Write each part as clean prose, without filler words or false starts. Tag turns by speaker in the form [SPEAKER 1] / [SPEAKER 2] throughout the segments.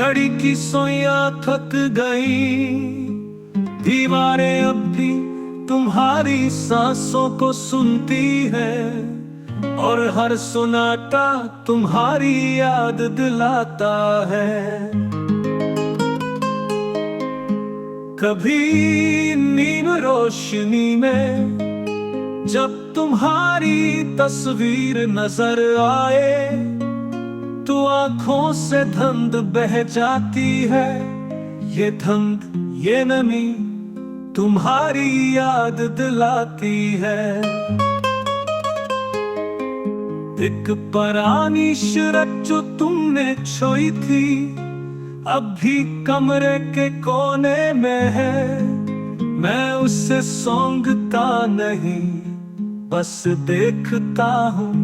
[SPEAKER 1] घड़ी की सुइयां थक गई, दीवारें अब भी तुम्हारी सांसों को सुनती है, और हर सुनाटा तुम्हारी याद दिलाता है। कभी नीम रोशनी में जब तुम्हारी तस्वीर नजर आए, तो आंखों से धुंध बह जाती है। ये धुंध, ये नमी तुम्हारी याद दिलाती है। एक पुरानी शरत जो तुमने छोई थी, अब भी कमरे के कोने में है। मैं उसे सूंघता नहीं, बस देखता हूँ,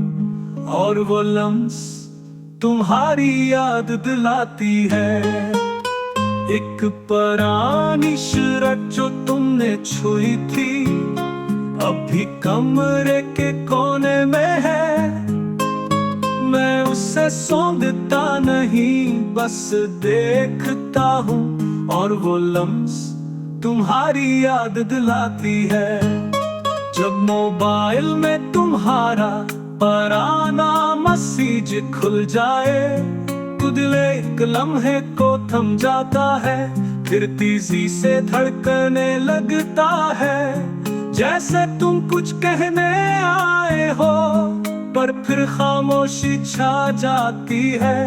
[SPEAKER 1] और वो लम्स तुम्हारी याद दिलाती है। एक पुरानी शरत जो तुमने छुई थी, अब भी कमरे के कोने में है। मैं उसे सूंघता नहीं, बस देखता हूँ, और वो लम्स तुम्हारी याद दिलाती है। जब मोबाइल में तुम्हारा पुराना मैसेज खुल जाए, तो दिल एक लम्हे को थम जाता है, फिर तेजी से धड़कने लगता है। जैसे तुम कुछ कहने आए हो, पर फिर खामोशी छा जाती है,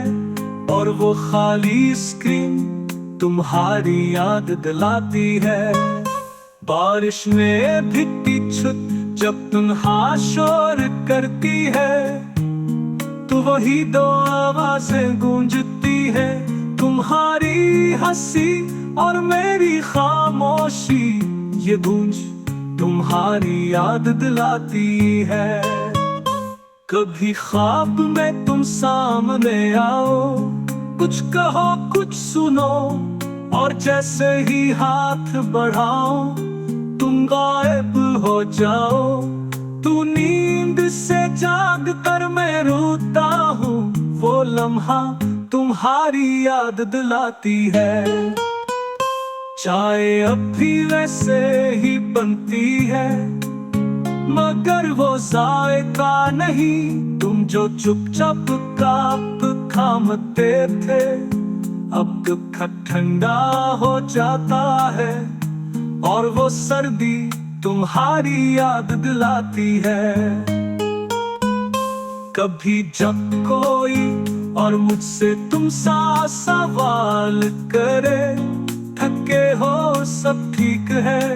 [SPEAKER 1] और वो खाली स्क्रीन तुम्हारी याद दिलाती है। बारिश में भीगती छुट जब तन्हा शोर करती है, तो वही दो आवाजें गूंजती है, तुम्हारी हंसी और मेरी खामोशी। ये गूंज तुम्हारी याद दिलाती है। कभी ख्वाब में तुम सामने आओ, कुछ कहो कुछ सुनो, और जैसे ही हाथ बढ़ाओ, तुम गायब हो जाओ। तू नींद से जाग कर मैं रोता हूँ, वो लम्हा तुम्हारी याद दिलाती है। चाय अब भी वैसे ही बनती है, मगर वो जायका नहीं। तुम जो चुपचाप कप थामते थे, अब कप ठंडा हो जाता है, और वो सर्दी तुम्हारी याद दिलाती है। कभी जब कोई और मुझसे तुम सा सवाल करे, थके हो सब ठीक है,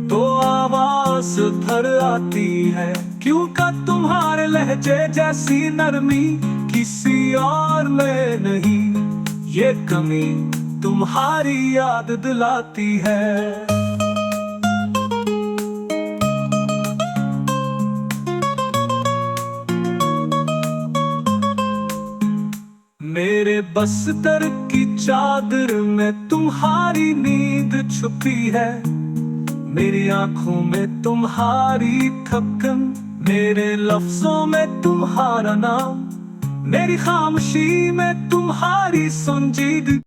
[SPEAKER 1] तो आवाज भर आती है। क्यों का तुम्हारे लहजे जैसी नरमी किसी और में नहीं, ये कमी तुम्हारी याद दिलाती है। मेरे बस्तर की चादर में तुम्हारी नींद छुपी है, मेरी आंखों में तुम्हारी थपकन, मेरे लफ्जों में तुम्हारा नाम, मेरी खामोशी में तुम्हारी संजीदगी।